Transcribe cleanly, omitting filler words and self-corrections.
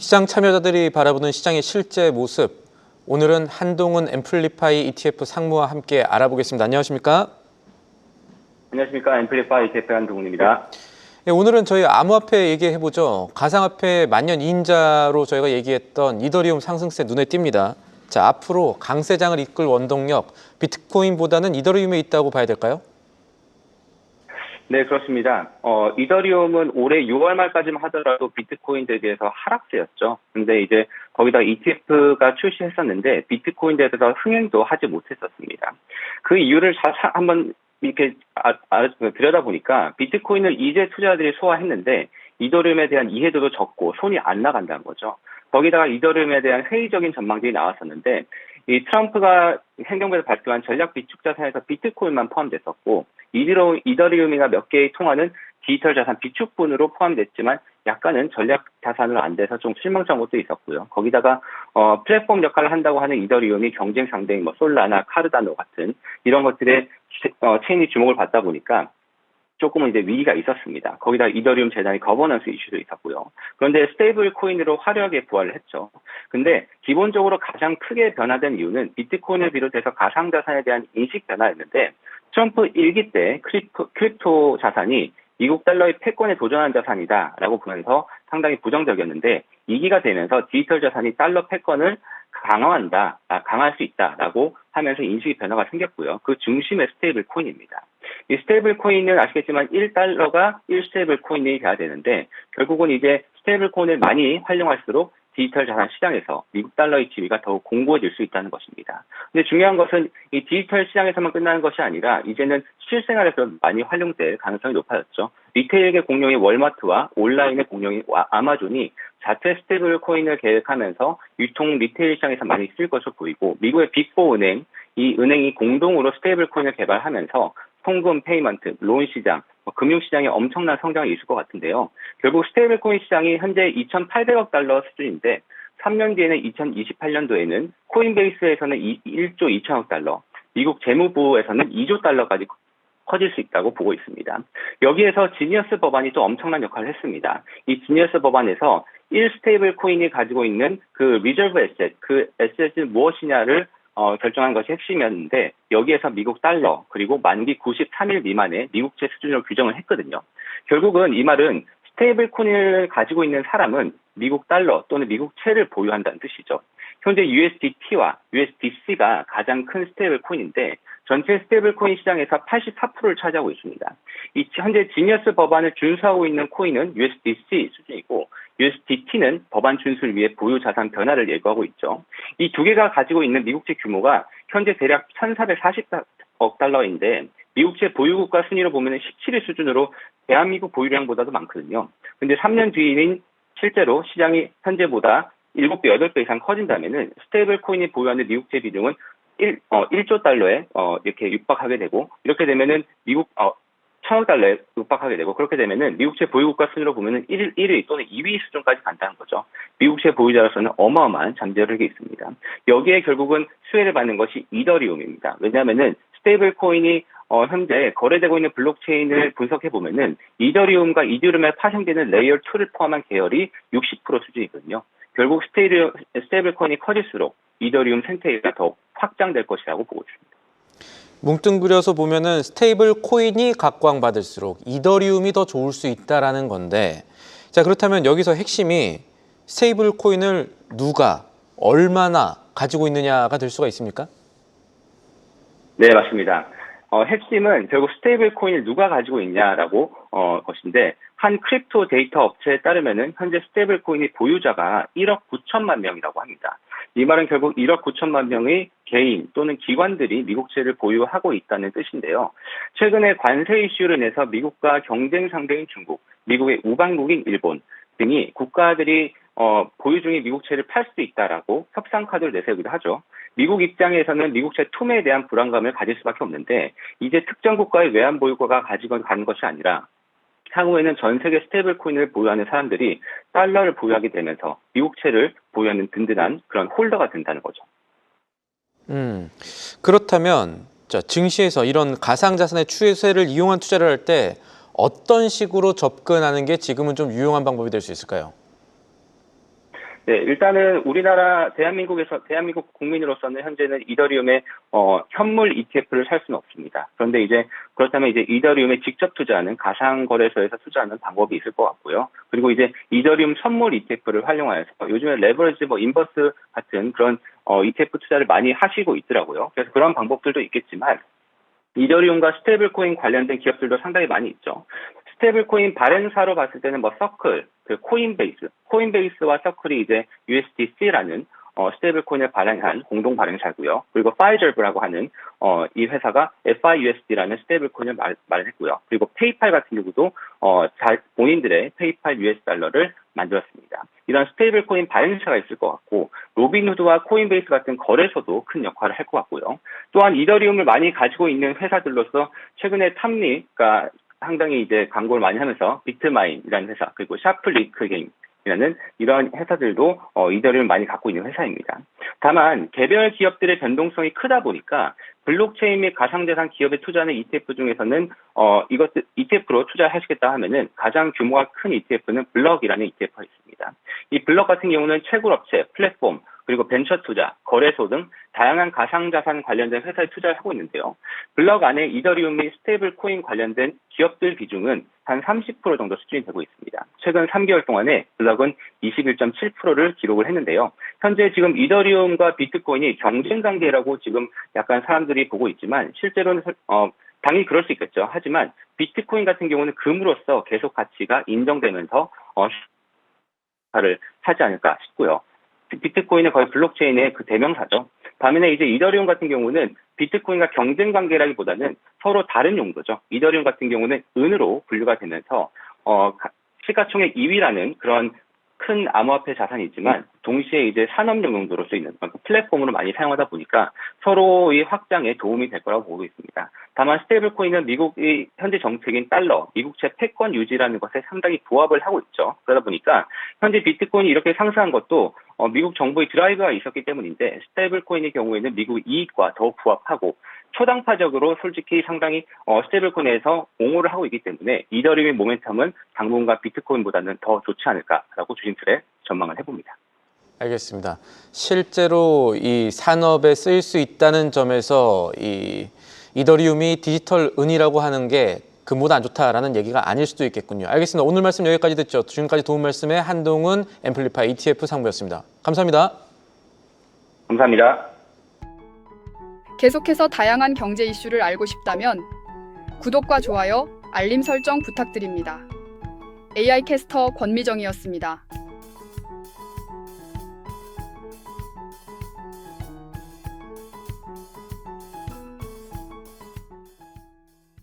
시장 참여자들이 바라보는 시장의 실제 모습. 오늘은 한동훈 앰플리파이 ETF 상무와 함께 알아보겠습니다. 안녕하십니까? 안녕하십니까. 앰플리파이 ETF 한동훈입니다. 네, 오늘은 저희 암호화폐 얘기해보죠. 가상화폐 만년 2인자로 저희가 얘기했던 이더리움 상승세 눈에 띕니다. 자, 앞으로 강세장을 이끌 원동력, 비트코인보다는 이더리움에 있다고 봐야 될까요? 네, 그렇습니다. 이더리움은 올해 6월 말까지만 하더라도 비트코인 대비해서 하락세였죠. 근데 이제 거기다 ETF가 출시했었는데 비트코인 대비해서 흥행도 하지 못했었습니다. 그 이유를 한번 이렇게 들여다보니까 비트코인을 이제 투자자들이 소화했는데 이더리움에 대한 이해도도 적고 손이 안 나간다는 거죠. 거기다가 이더리움에 대한 회의적인 전망들이 나왔었는데 이 트럼프가 행정부에서 발표한 전략 비축 자산에서 비트코인만 포함됐었고 이더리움이나 몇 개의 통화는 디지털 자산 비축분으로 포함됐지만 약간은 전략 자산으로 안 돼서 좀 실망스러운 것도 있었고요. 거기다가 플랫폼 역할을 한다고 하는 이더리움이 경쟁 상대인 솔라나 카르다노 같은 이런 것들의 체인이 주목을 받다 보니까 조금은 이제 위기가 있었습니다. 거기다 이더리움 재단의 거버넌스 이슈도 있었고요. 그런데 스테이블 코인으로 화려하게 부활을 했죠. 근데 기본적으로 가장 크게 변화된 이유는 비트코인을 비롯해서 가상자산에 대한 인식 변화였는데 트럼프 1기 때 크립토 자산이 미국 달러의 패권에 도전한 자산이다라고 보면서 상당히 부정적이었는데 2기가 되면서 디지털 자산이 달러 패권을 강화할 수 있다라고 하면서 인식의 변화가 생겼고요. 그 중심에 스테이블 코인입니다. 이 스테이블 코인은 아시겠지만 1달러가 1스테이블 코인이 돼야 되는데 결국은 이제 스테이블 코인을 많이 활용할수록 디지털 자산 시장에서 미국 달러의 지위가 더욱 공고해질 수 있다는 것입니다. 근데 중요한 것은 이 디지털 시장에서만 끝나는 것이 아니라 이제는 실생활에서 많이 활용될 가능성이 높아졌죠. 리테일계 공룡인 월마트와 온라인의 공룡인 아마존이 자체 스테이블 코인을 계획하면서 유통 리테일 시장에서 많이 쓸 것으로 보이고 미국의 빅4 은행, 이 은행이 공동으로 스테이블 코인을 개발하면서 송금, 페이먼트, 론 시장, 금융시장에 엄청난 성장이 있을 것 같은데요. 결국 스테이블 코인 시장이 현재 2,800억 달러 수준인데 3년 뒤에는 2028년도에는 코인베이스에서는 1조 2천억 달러, 미국 재무부에서는 2조 달러까지 커질 수 있다고 보고 있습니다. 여기에서 지니어스 법안이 또 엄청난 역할을 했습니다. 이 지니어스 법안에서 1스테이블 코인이 가지고 있는 그 리저브 에셋, 그 에셋이 무엇이냐를 결정한 것이 핵심이었는데 여기에서 미국 달러 그리고 만기 93일 미만의 미국채 수준으로 규정을 했거든요. 결국은 이 말은 스테이블 코인을 가지고 있는 사람은 미국 달러 또는 미국채를 보유한다는 뜻이죠. 현재 USDT와 USDC가 가장 큰 스테이블 코인인데 전체 스테이블 코인 시장에서 84%를 차지하고 있습니다. 이 현재 지니어스 법안을 준수하고 있는 코인은 USDC 수준이고 USDT는 법안 준수를 위해 보유 자산 변화를 예고하고 있죠. 이 두 개가 가지고 있는 미국채 규모가 현재 대략 1,440억 달러인데 미국채 보유국가 순위로 보면 17위 수준으로 대한민국 보유량보다도 많거든요. 근데 3년 뒤인 실제로 시장이 현재보다 7배, 8배 이상 커진다면은 스테이블 코인이 보유하는 미국채 비중은 1조 달러에 이렇게 육박하게 되고 이렇게 되면은 미국 1,000억 달러에 육박하게 되고 그렇게 되면은 미국채 보유국가 순위로 보면은 1위 또는 2위 수준까지 간다는 거죠. 미국채 보유자로서는 어마어마한 잠재력이 있습니다. 여기에 결국은 수혜를 받는 것이 이더리움입니다. 왜냐하면은 스테이블 코인이 현재 거래되고 있는 블록체인을 분석해 보면은 이더리움과 이더리움에 파생되는 레이어 2를 포함한 계열이 60% 수준이거든요. 결국 스테이블 코인이 커질수록 이더리움 생태계가 더 확장될 것이라고 보고 있습니다. 뭉뚱그려서 보면은 스테이블 코인이 각광받을수록 이더리움이 더 좋을 수 있다라는 건데, 자, 그렇다면 여기서 핵심이 스테이블 코인을 누가 얼마나 가지고 있느냐가 될 수가 있습니까? 네, 맞습니다. 핵심은 결국 스테이블 코인을 누가 가지고 있냐라고 것인데 한 크립토 데이터 업체에 따르면은 현재 스테이블 코인의 보유자가 1억 9천만 명이라고 합니다. 이 말은 결국 1억 9천만 명의 개인 또는 기관들이 미국채를 보유하고 있다는 뜻인데요. 최근에 관세 이슈로 인해서 미국과 경쟁 상대인 중국, 미국의 우방국인 일본 등이 국가들이 보유 중인 미국채를 팔 수 있다라고 협상 카드를 내세우기도 하죠. 미국 입장에서는 미국채 투매에 대한 불안감을 가질 수밖에 없는데 이제 특정 국가의 외환 보유고가 가지고 가는 것이 아니라 향후에는 전 세계 스테이블 코인을 보유하는 사람들이 달러를 보유하게 되면서 미국채를 보유하는 든든한 그런 홀더가 된다는 거죠. 그렇다면 자, 증시에서 이런 가상자산의 추세를 이용한 투자를 할 때 어떤 식으로 접근하는 게 지금은 좀 유용한 방법이 될 수 있을까요? 네, 일단은 우리나라 대한민국 국민으로서는 현재는 이더리움의 현물 ETF를 살 수는 없습니다. 그런데 이제 그렇다면 이제 이더리움에 직접 투자하는 가상 거래소에서 투자하는 방법이 있을 것 같고요. 그리고 이제 이더리움 선물 ETF를 활용하여서 요즘에 레버리지 인버스 같은 그런 ETF 투자를 많이 하시고 있더라고요. 그래서 그런 방법들도 있겠지만 이더리움과 스테이블 코인 관련된 기업들도 상당히 많이 있죠. 스테이블 코인 발행사로 봤을 때는 서클, 코인베이스와 서클이 이제 USDC라는 스테이블 코인을 발행한 공동 발행사고요. 그리고 파이저브라고 하는 이 회사가 FIUSD라는 스테이블 코인을 마련했고요. 그리고 페이팔 같은 경우도 본인들의 페이팔 US 달러를 만들었습니다. 이런 스테이블 코인 발행사가 있을 것 같고 로빈후드와 코인베이스 같은 거래소도 큰 역할을 할 것 같고요. 또한 이더리움을 많이 가지고 있는 회사들로서 최근에 탐리가 상당히 이제 광고를 많이 하면서 비트마인이라는 회사 그리고 샤플리크 게임이라는 이러한 회사들도 이더리움을 많이 갖고 있는 회사입니다. 다만 개별 기업들의 변동성이 크다 보니까 블록체인 및 가상자산 기업에 투자하는 ETF 중에서는 이것들 ETF로 투자하시겠다 하면은 가장 규모가 큰 ETF는 블럭이라는 ETF가 있습니다. 이 블럭 같은 경우는 채굴업체, 플랫폼, 그리고 벤처 투자, 거래소 등 다양한 가상자산 관련된 회사에 투자를 하고 있는데요. 블럭 안에 이더리움 및 스테이블 코인 관련된 기업들 비중은 한 30% 정도 수준이 되고 있습니다. 최근 3개월 동안에 블럭은 21.7%를 기록을 했는데요. 현재 지금 이더리움과 비트코인이 경쟁 관계라고 지금 약간 사람들이 보고 있지만 실제로는 당연히 그럴 수 있겠죠. 하지만 비트코인 같은 경우는 금으로서 계속 가치가 인정되면서 를 하지 않을까 싶고요. 비트코인은 거의 블록체인의 그 대명사죠. 반면에 이제 이더리움 같은 경우는 비트코인과 경쟁 관계라기보다는 서로 다른 용도죠. 이더리움 같은 경우는 은으로 분류가 되면서 시가총액 2위라는 그런 큰 암호화폐 자산이지만 동시에 이제 산업용 용도로 쓰이는 플랫폼으로 많이 사용하다 보니까 서로의 확장에 도움이 될 거라고 보고 있습니다. 다만 스테이블 코인은 미국의 현재 정책인 달러, 미국채 패권 유지라는 것에 상당히 부합을 하고 있죠. 그러다 보니까 현재 비트코인이 이렇게 상승한 것도 미국 정부의 드라이브가 있었기 때문인데 스테이블 코인의 경우에는 미국 이익과 더 부합하고 초당파적으로 솔직히 상당히 스테이블 코인에서 옹호를 하고 있기 때문에 이더리움의 모멘텀은 당분간 비트코인보다는 더 좋지 않을까라고 조심스레 전망을 해봅니다. 알겠습니다. 실제로 이 산업에 쓰일 수 있다는 점에서 이 이더리움이 디지털 은이라고 하는 게 금보다 안 좋다라는 얘기가 아닐 수도 있겠군요. 알겠습니다. 오늘 말씀 여기까지 듣죠. 지금까지 도움 말씀에 한동훈 앰플리파이 ETF 상부였습니다. 감사합니다. 감사합니다. 계속해서 다양한 경제 이슈를 알고 싶다면 구독과 좋아요, 알림 설정 부탁드립니다. AI 캐스터 권미정이었습니다.